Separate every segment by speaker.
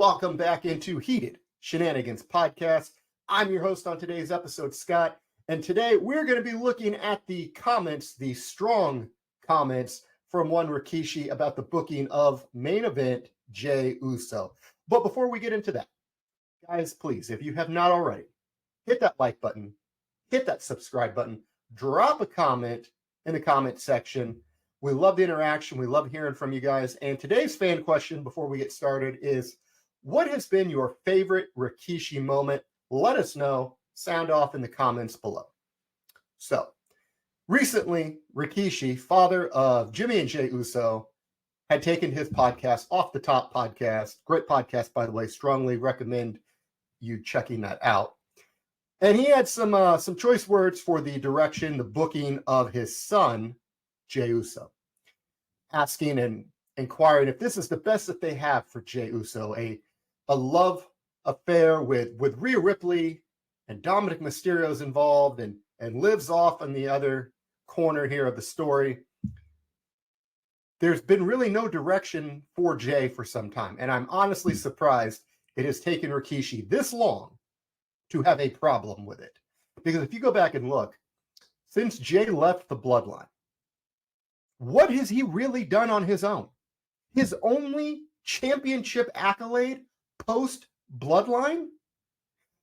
Speaker 1: Welcome back into Heated Shenanigans Podcast. I'm your host on today's episode, Scott, and today we're going to be looking at the comments, the strong comments from one Rikishi about the booking of main event Jey Uso. But before we get into that, guys, please, if you have not already, hit that like button, hit that subscribe button, drop a comment in the comment section. We love the interaction. We love hearing from you guys. And today's fan question before we get started is, what has been your favorite Rikishi moment? Let us know. Sound off in the comments below. So, recently, Rikishi, father of Jimmy and Jey Uso, had taken his podcast, Off the Top Podcast. Great podcast, by the way. Strongly recommend you checking that out. And he had some choice words for the direction, the booking of his son, Jey Uso, asking and inquiring if this is the best that they have for Jey Uso, a love affair with Rhea Ripley and Dominic Mysterio's involved and lives off in the other corner here of the story. There's been really no direction for Jey for some time, and I'm honestly surprised it has taken Rikishi this long to have a problem with it. Because if you go back and look, since Jey left the Bloodline, what has he really done on his own? His only championship accolade post-Bloodline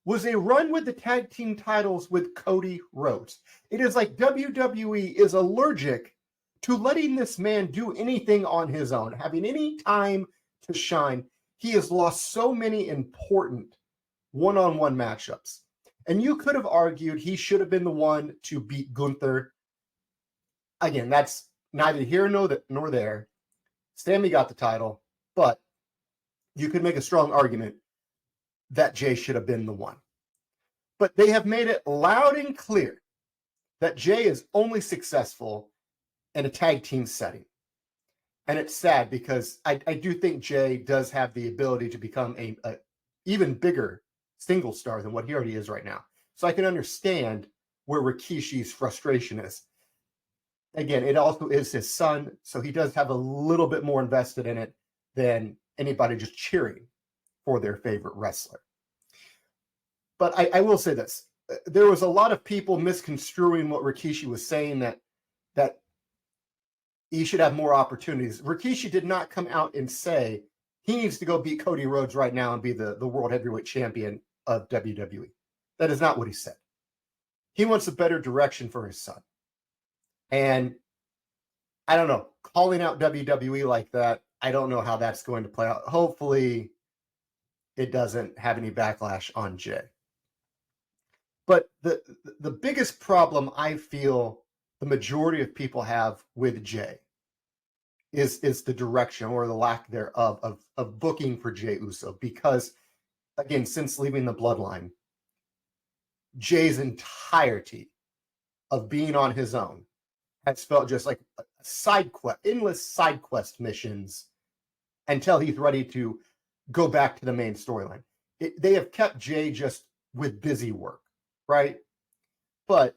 Speaker 1: was a run with the tag team titles with Cody Rhodes. It is like WWE is allergic to letting this man do anything on his own, having any time to shine. He has lost so many important one-on-one matchups. And you could have argued he should have been the one to beat Gunther. Again, that's neither here nor there. Sammy got the title, but you could make a strong argument that Jey should have been the one. But they have made it loud and clear that Jey is only successful in a tag team setting. And it's sad because I do think Jey does have the ability to become a even bigger single star than what he already is right now. So I can understand where Rikishi's frustration is. Again, it also is his son, so he does have a little bit more invested in it than anybody just cheering for their favorite wrestler. But I will say this. There was a lot of people misconstruing what Rikishi was saying, that he should have more opportunities. Rikishi did not come out and say he needs to go beat Cody Rhodes right now and be the World Heavyweight Champion of WWE. That is not what he said. He wants a better direction for his son. And I don't know, calling out WWE like that, I don't know how that's going to play out. Hopefully it doesn't have any backlash on Jey. But the biggest problem I feel the majority of people have with Jey is the direction or the lack thereof of booking for Jey Uso. Because, again, since leaving the Bloodline, Jey's entirety of being on his own has felt just like a side quest, endless side quest missions until he's ready to go back to the main storyline. They have kept Jey just with busy work, right? But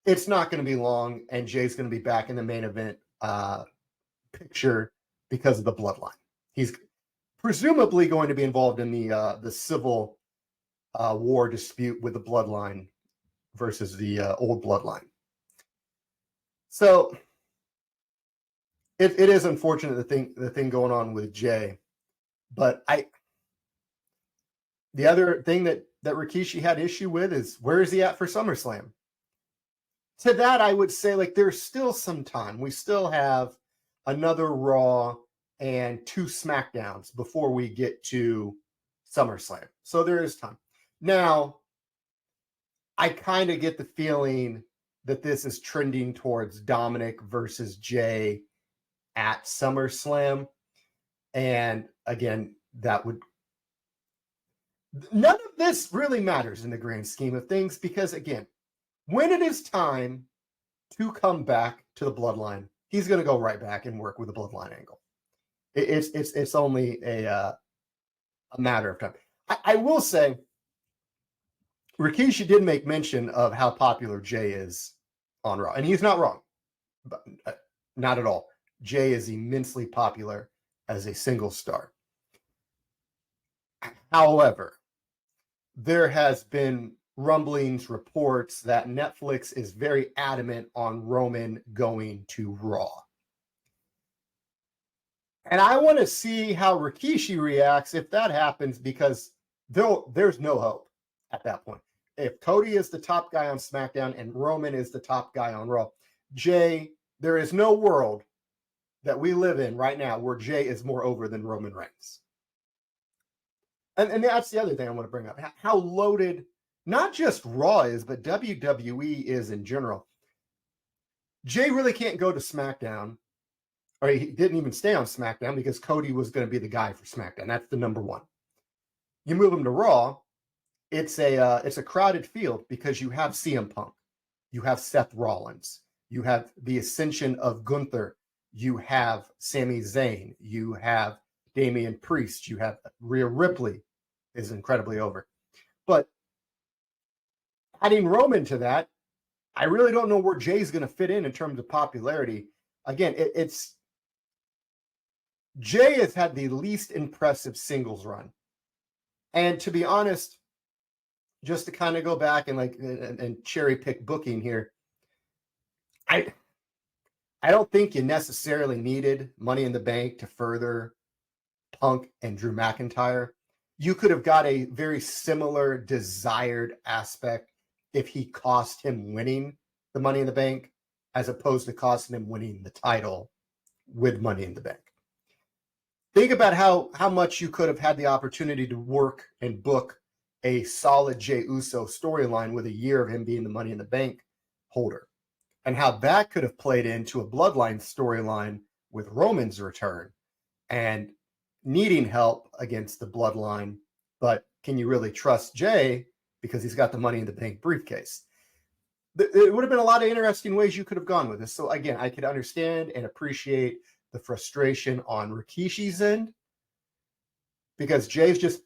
Speaker 1: it's not going to be long, and Jey's going to be back in the main event picture because of the Bloodline. He's presumably going to be involved in the civil war dispute with the Bloodline versus the old Bloodline. So it is unfortunate the thing going on with Jey, but the other thing that Rikishi had issue with is, where is he at for SummerSlam? To that, I would say, like, there's still some time. We still have another Raw and 2 SmackDowns before we get to SummerSlam. So there is time. Now, I kind of get the feeling that this is trending towards Dominic versus Jey at SummerSlam. And again, none of this really matters in the grand scheme of things, because again, when it is time to come back to the Bloodline, he's going to go right back and work with the Bloodline angle. It's only a matter of time. I will say, Rikishi did make mention of how popular Jey is on Raw, and he's not wrong, but not at all. Jey is immensely popular as a single star. However, there has been rumblings, reports that Netflix is very adamant on Roman going to Raw. And I want to see how Rikishi reacts if that happens, because there's no hope at that point. If Cody is the top guy on SmackDown and Roman is the top guy on Raw, Jey, there is no world that we live in right now where Jey is more over than Roman Reigns. And that's the other thing I want to bring up. How loaded not just Raw is, but WWE is in general. Jey really can't go to SmackDown, or he didn't even stay on SmackDown because Cody was going to be the guy for SmackDown. That's the number one. You move him to Raw, it's a crowded field because you have CM Punk, you have Seth Rollins, you have the ascension of Gunther, you have Sami Zayn, you have Damian Priest, you have Rhea Ripley is incredibly over. But adding Roman to that, I really don't know where Jey's going to fit in terms of popularity. Again, it's Jey has had the least impressive singles run. And to be honest, just to kind of go back and cherry pick booking here, I don't think you necessarily needed Money in the Bank to further Punk and Drew McIntyre. You could have got a very similar desired aspect if he cost him winning the Money in the Bank, as opposed to costing him winning the title with Money in the Bank. Think about how much you could have had the opportunity to work and book a solid Jey Uso storyline with a year of him being the Money in the Bank holder, and how that could have played into a Bloodline storyline with Roman's return and needing help against the Bloodline. But can you really trust Jey because he's got the Money in the Bank briefcase? It would have been a lot of interesting ways you could have gone with this. So again, I could understand and appreciate the frustration on Rikishi's end, because Jey's just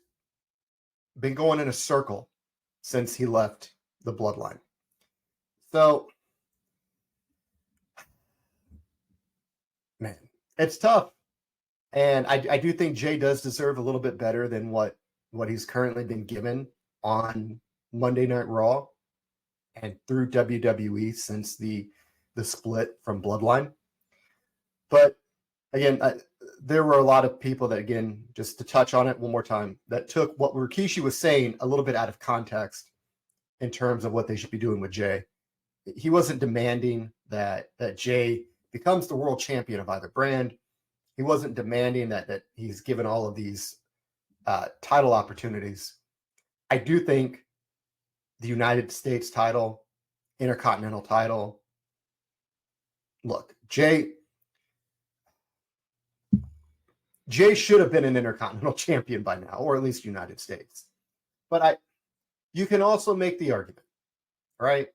Speaker 1: been going in a circle since he left the Bloodline. So, man, it's tough. And I do think Jey does deserve a little bit better than what he's currently been given on Monday Night Raw and through WWE since the split from Bloodline. But again, there were a lot of people that, again, just to touch on it one more time, that took what Rikishi was saying a little bit out of context in terms of what they should be doing with Jey. He wasn't demanding that Jey becomes the world champion of either brand. He wasn't demanding that he's given all of these title opportunities. I do think the United States title, Intercontinental title, look, Jey should have been an Intercontinental champion by now, or at least United States. But you can also make the argument, right?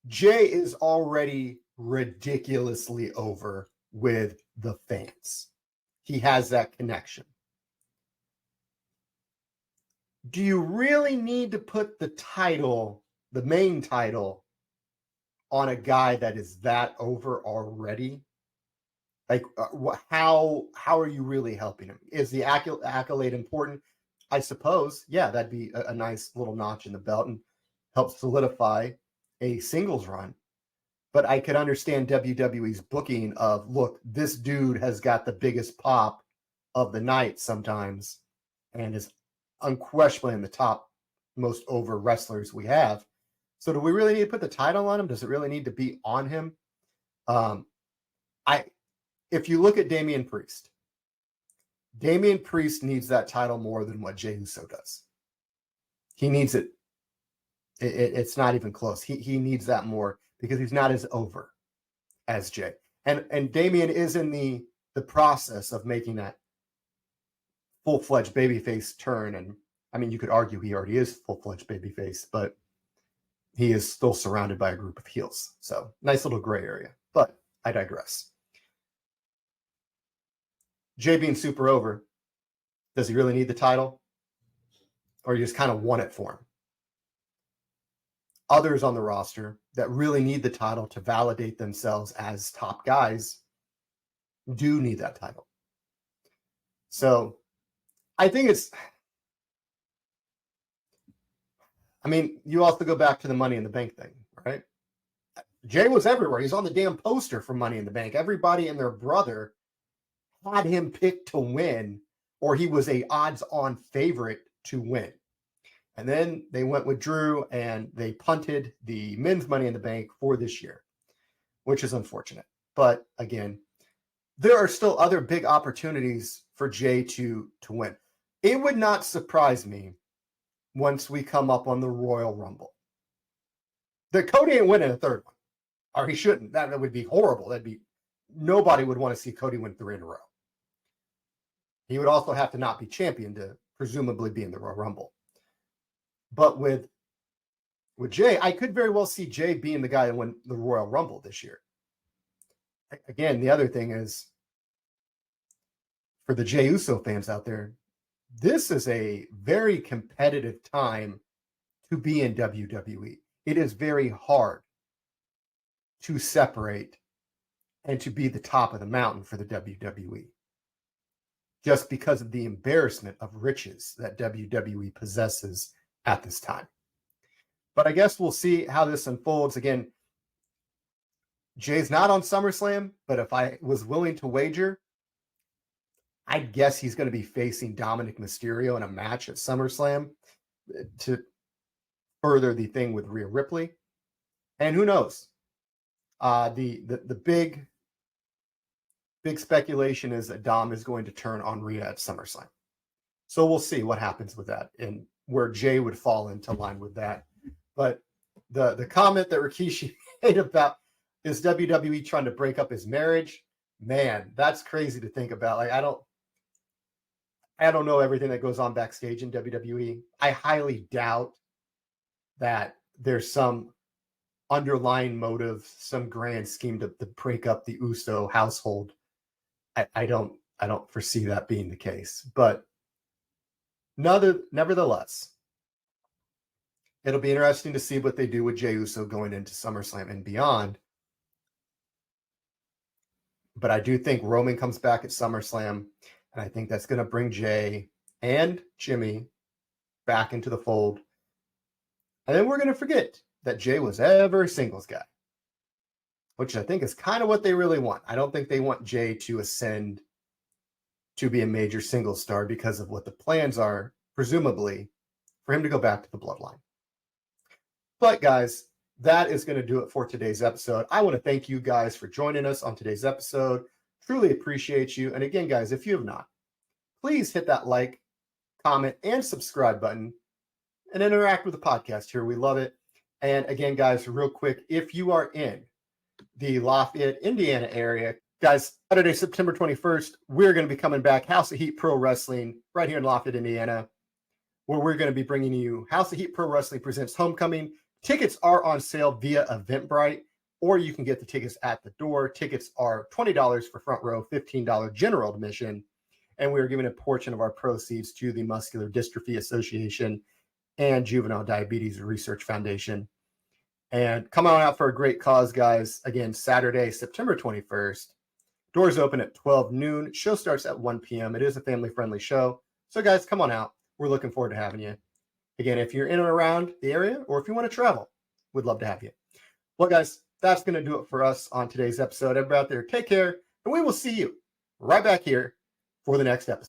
Speaker 1: Jey is already ridiculously over with the fans. He has that connection. Do you really need to put the title, the main title, on a guy that is that over already? Like, how are you really helping him? Is the accolade important? I suppose, yeah, that'd be a nice little notch in the belt and help solidify a singles run. But I could understand WWE's booking of, look, this dude has got the biggest pop of the night sometimes and is unquestionably in the top most over wrestlers we have. So do we really need to put the title on him? Does it really need to be on him? If you look at Damian Priest needs that title more than what Jey Uso does. He needs it. It's not even close. He needs that more because he's not as over as Jey. And Damian is in the process of making that full-fledged babyface turn. And I mean, you could argue he already is full-fledged babyface, but he is still surrounded by a group of heels. So nice little gray area, but I digress. Jey being super over, does he really need the title? Or you just kind of want it for him? Others on the roster that really need the title to validate themselves as top guys do need that title. So I think I mean, you also go back to the Money in the Bank thing, right? Jey was everywhere. He's on the damn poster for Money in the Bank. Everybody and their brother had him picked to win, or he was a odds-on favorite to win. And then they went with Drew and they punted the men's Money in the Bank for this year, which is unfortunate. But again, there are still other big opportunities for Jey to win. It would not surprise me once we come up on the Royal Rumble that Cody ain't winning a third one, or he shouldn't. That would be horrible. Nobody would want to see Cody win 3 in a row. He would also have to not be champion to presumably be in the Royal Rumble. But with Jey, I could very well see Jey being the guy that win the Royal Rumble this year. Again, the other thing is, for the Jey Uso fans out there, this is a very competitive time to be in WWE. It is very hard to separate and to be the top of the mountain for the WWE, just because of the embarrassment of riches that WWE possesses at this time. But I guess we'll see how this unfolds. Again, Jay's not on SummerSlam, but if I was willing to wager, I'd guess he's going to be facing Dominic Mysterio in a match at SummerSlam to further the thing with Rhea Ripley. And who knows? The big speculation is that Dom is going to turn on Rhea at SummerSlam. So we'll see what happens with that and where Jey would fall into line with that. But the comment that Rikishi made about is WWE trying to break up his marriage, man, that's crazy to think about. Like, I don't know everything that goes on backstage in WWE. I highly doubt that there's some underlying motive, some grand scheme to break up the Uso household. I don't foresee that being the case. But nevertheless, it'll be interesting to see what they do with Jey Uso going into SummerSlam and beyond. But I do think Roman comes back at SummerSlam, and I think that's going to bring Jey and Jimmy back into the fold. And then we're going to forget that Jey was ever a singles guy, which I think is kind of what they really want. I don't think they want Jey to ascend to be a major singles star because of what the plans are, presumably, for him to go back to the bloodline. But guys, that is going to do it for today's episode. I want to thank you guys for joining us on today's episode. Truly appreciate you. And again, guys, if you have not, please hit that like, comment, and subscribe button and interact with the podcast here. We love it. And again, guys, real quick, if you are in the Lafayette, Indiana area, guys, Saturday, September 21st, we're going to be coming back, House of Heat Pro Wrestling, right here in Lafayette, Indiana, where we're going to be bringing you House of Heat Pro Wrestling Presents Homecoming. Tickets are on sale via Eventbrite, or you can get the tickets at the door. Tickets are $20 for front row, $15 general admission, and we are giving a portion of our proceeds to the Muscular Dystrophy Association and Juvenile Diabetes Research Foundation. And come on out for a great cause, guys. Again, Saturday, September 21st. Doors open at 12 noon. Show starts at 1 p.m. It is a family-friendly show. So, guys, come on out. We're looking forward to having you. Again, if you're in and around the area, or if you want to travel, we'd love to have you. Well, guys, that's going to do it for us on today's episode. Everybody out there, take care, and we will see you right back here for the next episode.